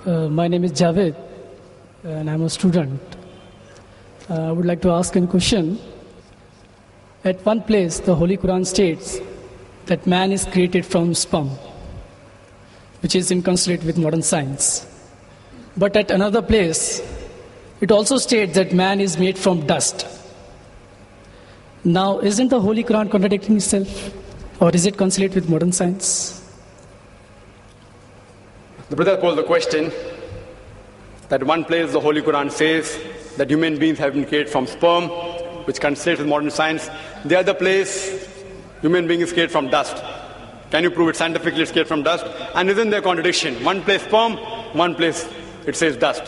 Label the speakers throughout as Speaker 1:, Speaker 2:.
Speaker 1: My name is Javed and I'm a student. I would like to ask a question. At one place, the Holy Quran states that man is created from sperm, which is inconsistent with modern science. But at another place, it also states that man is made from dust. Now, isn't the Holy Quran contradicting itself? Or is it consistent with modern science?
Speaker 2: The brother posed the question that one place the Holy Quran says that human beings have been created from sperm, which consistent with modern science. The other place, human being is created from dust. Can you prove it scientifically it's created from dust? And isn't there a contradiction? One place sperm, one place it says dust.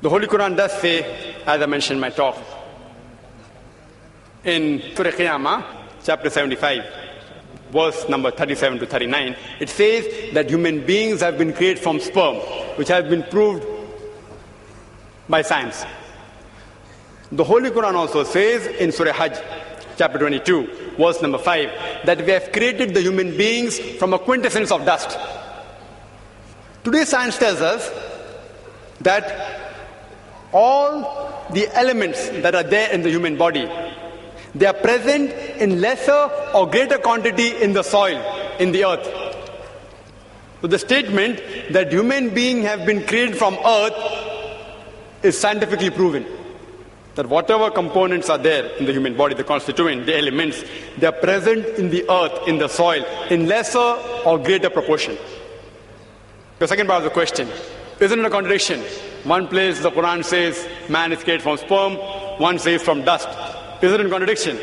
Speaker 2: The Holy Quran does say, as I mentioned in my talk, in Surah Qiyamah, chapter 75, verse number 37 to 39, it says that human beings have been created from sperm, which has been proved by science. The Holy Quran also says in Surah Hajj, chapter 22, verse number 5, that we have created the human beings from a quintessence of dust. Today science tells us that all the elements that are there in the human body, they are present in lesser or greater quantity in the soil, in the earth. So the statement that human beings have been created from earth is scientifically proven. That whatever components are there in the human body, the constituent, the elements, they are present in the earth, in the soil, in lesser or greater proportion. The second part of the question, isn't it a contradiction? One place the Quran says man is created from sperm, one says from dust. Is it a contradiction?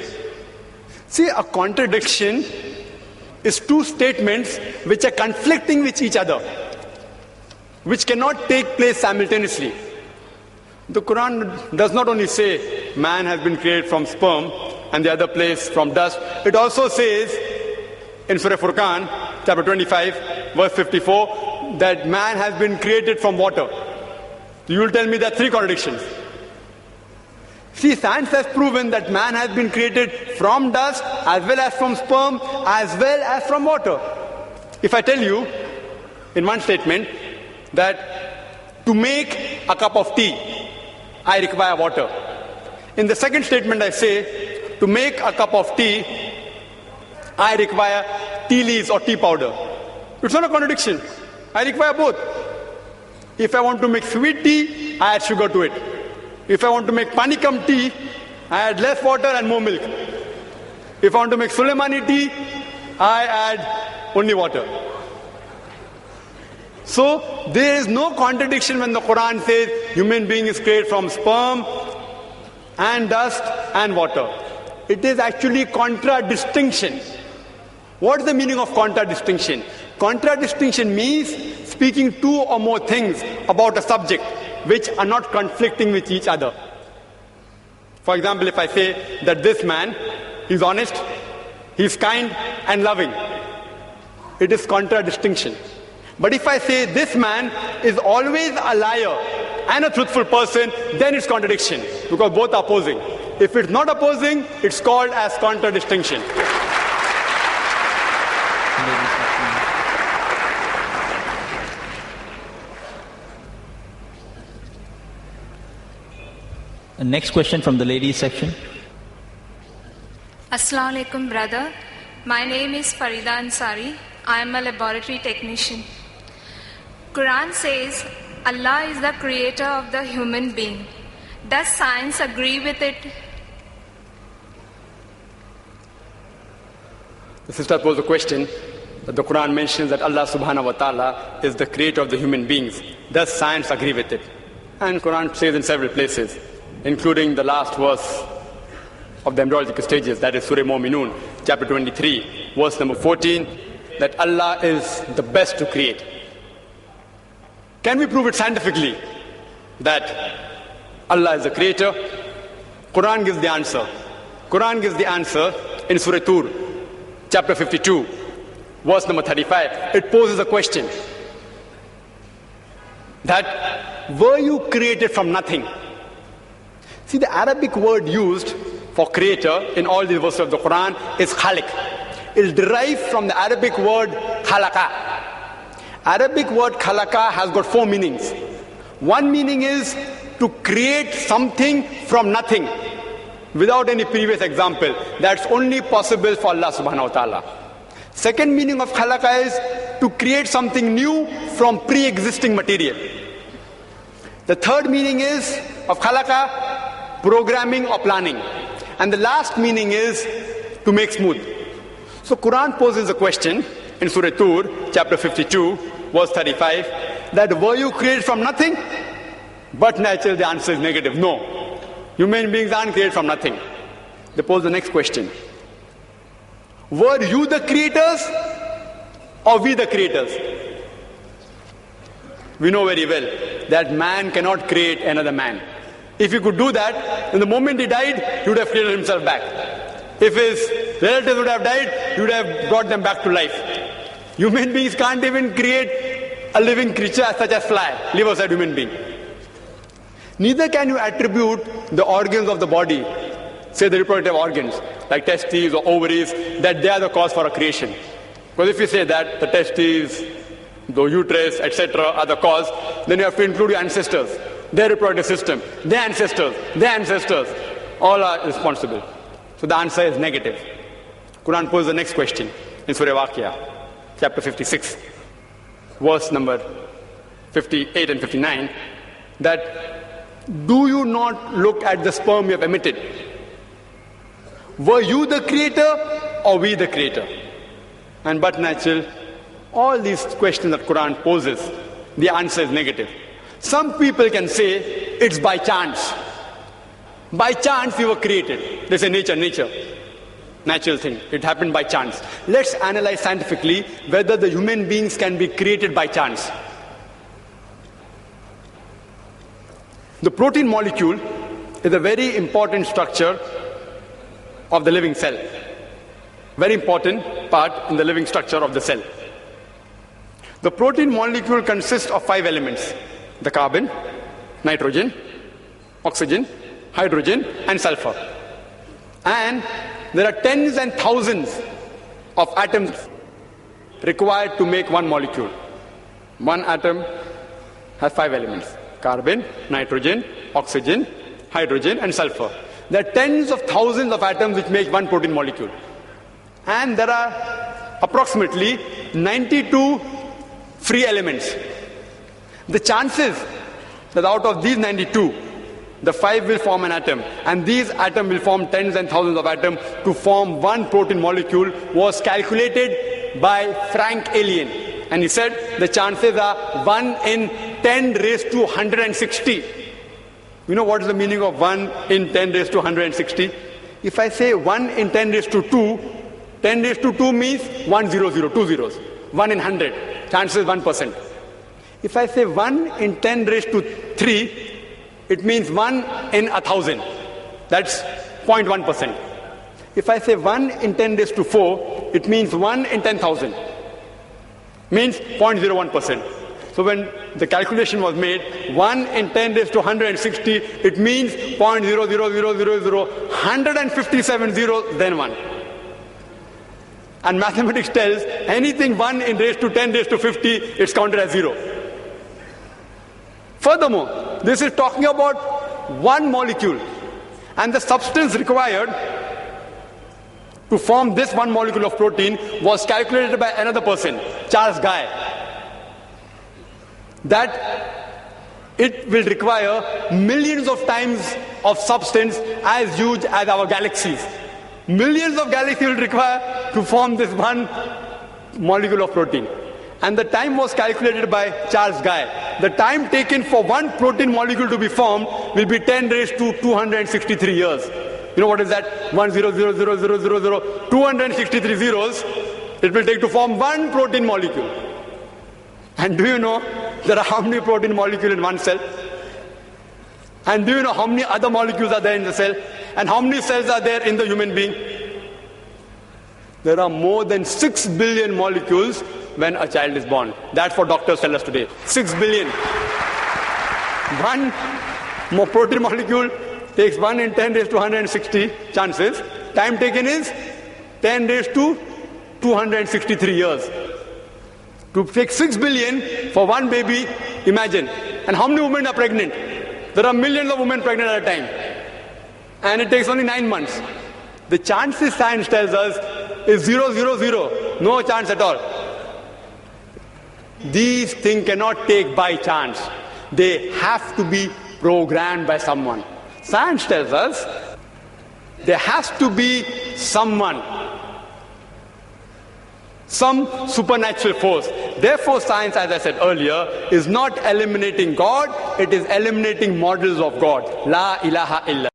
Speaker 2: See, a contradiction is two statements which are conflicting with each other, which cannot take place simultaneously. The Quran does not only say man has been created from sperm and the other place from dust. It also says in Surah Furqan, chapter 25, verse 54, that man has been created from water. You will tell me there are three contradictions. See, science has proven that man has been created from dust, as well as from sperm, as well as from water. If I tell you in one statement that to make a cup of tea, I require water. In the second statement I say, to make a cup of tea, I require tea leaves or tea powder. It's not a contradiction. I require both. If I want to make sweet tea, I add sugar to it. If I want to make panikam tea, I add less water and more milk. If I want to make Sulaimani tea, I add only water. So there is no contradiction when the Quran says human being is created from sperm and dust and water. It is actually contradistinction. What is the meaning of contradistinction? Contradistinction means speaking two or more things about a subject which are not conflicting with each other. For example, if I say that this man is honest, he's kind and loving, it is contradistinction. But if I say this man is always a liar and a truthful person, then it's contradiction, because both are opposing. If it's not opposing, it's called as contradistinction.
Speaker 3: Next question from the ladies section.
Speaker 4: Assalamu alaikum, brother. My name is Farida Ansari. I am a laboratory technician. Quran says Allah is the creator of the human being. Does science agree with it?
Speaker 2: The sister posed a question that the Quran mentions that Allah subhanahu wa ta'ala is the creator of the human beings. Does science agree with it? And Quran says in several places, including the last verse of the embryological stages, that is Surah Mu'minun, chapter 23, verse number 14, that Allah is the best to create. Can we prove it scientifically that Allah is the creator? Quran gives the answer. Quran gives the answer in Surah Tur, chapter 52, verse number 35. It poses a question that were you created from nothing? See, the Arabic word used for creator in all the verses of the Quran is khaliq. It is derived from the Arabic word khalaqa. Arabic word khalaqa has got 4 meanings. One meaning is to create something from nothing, without any previous example. That's only possible for Allah subhanahu wa ta'ala. Second meaning of khalaqa is to create something new from pre-existing material. The third meaning is of khalaqa, programming or planning. And the last meaning is to make smooth. So Quran poses a question in Surah Tur, chapter 52, verse 35, that were you created from nothing? But naturally the answer is negative. No. Human beings aren't created from nothing. They pose the next question. Were you the creators or we the creators? We know very well that man cannot create another man. If he could do that, then the moment he died, he would have created himself back. If his relatives would have died, he would have brought them back to life. Human beings can't even create a living creature such as fly, live aside human being. Neither can you attribute the organs of the body, say the reproductive organs, like testes or ovaries, that they are the cause for a creation. Because if you say that the testes, the uterus, etc. are the cause, then you have to include your ancestors, their reproductive system, their ancestors, all are responsible. So the answer is negative. Quran poses the next question in Surah Waqia, chapter 56, verse number 58 and 59, that do you not look at the sperm you have emitted? Were you the creator or we the creator? And but natural, all these questions that Quran poses, the answer is negative. Some people can say it's by chance. By chance we were created. They say nature. Natural thing. It happened by chance. Let's analyze scientifically whether the human beings can be created by chance. The protein molecule is a very important structure of the living cell. Very important part in the living structure of the cell. The protein molecule consists of 5 elements: the carbon, nitrogen, oxygen, hydrogen, and sulfur. And there are tens and thousands of atoms required to make one molecule. One atom has 5 elements: carbon, nitrogen, oxygen, hydrogen, and sulfur. There are tens of thousands of atoms which make one protein molecule. And there are approximately 92 free elements. The chances that out of these 92, the 5 will form an atom, and these atoms will form tens and thousands of atoms to form one protein molecule, was calculated by Frank Alien. And he said the chances are 1 in 10 raised to 160. You know what is the meaning of 1 in 10 raised to 160? If I say 1 in 10 raised to 2, 10 raised to 2 means 100, 2 zeros. 1 in 100, chances 1%. If I say 1 in 10 raised to 3, it means 1 in 1,000. That's 0.1%. If I say 1 in 10 raised to 4, it means 1 in 10,000. Means 0.01%. So when the calculation was made, 1 in 10 raised to 160, it means 0.00000, 157 zeros, then 1. And mathematics tells anything 1 in raised to 10 raised to 50, it's counted as 0. Furthermore, this is talking about one molecule, and the substance required to form this one molecule of protein was calculated by another person, Charles Guy, that it will require millions of times of substance as huge as our galaxies. Millions of galaxies will require to form this one molecule of protein. And the time was calculated by Charles Guy. The time taken for one protein molecule to be formed will be 10 raised to 263 years. You know what is that? 1000000, 263 zeros it will take to form one protein molecule. And do you know there are how many protein molecules in one cell? And do you know how many other molecules are there in the cell? And how many cells are there in the human being? There are more than 6 billion molecules when a child is born. That's what doctors tell us today. 6 billion. One more protein molecule takes 1 in 10 raised to 160 chances. Time taken is 10 raised to 263 years. To take 6 billion for one baby, imagine. And how many women are pregnant? There are millions of women pregnant at a time. And it takes only 9 months. The chances science tells us is 0, 0, 0. No chance at all. These things cannot take by chance. They have to be programmed by someone. Science tells us there has to be someone, some supernatural force. Therefore, science, as I said earlier, is not eliminating God, it is eliminating models of God. La ilaha illa.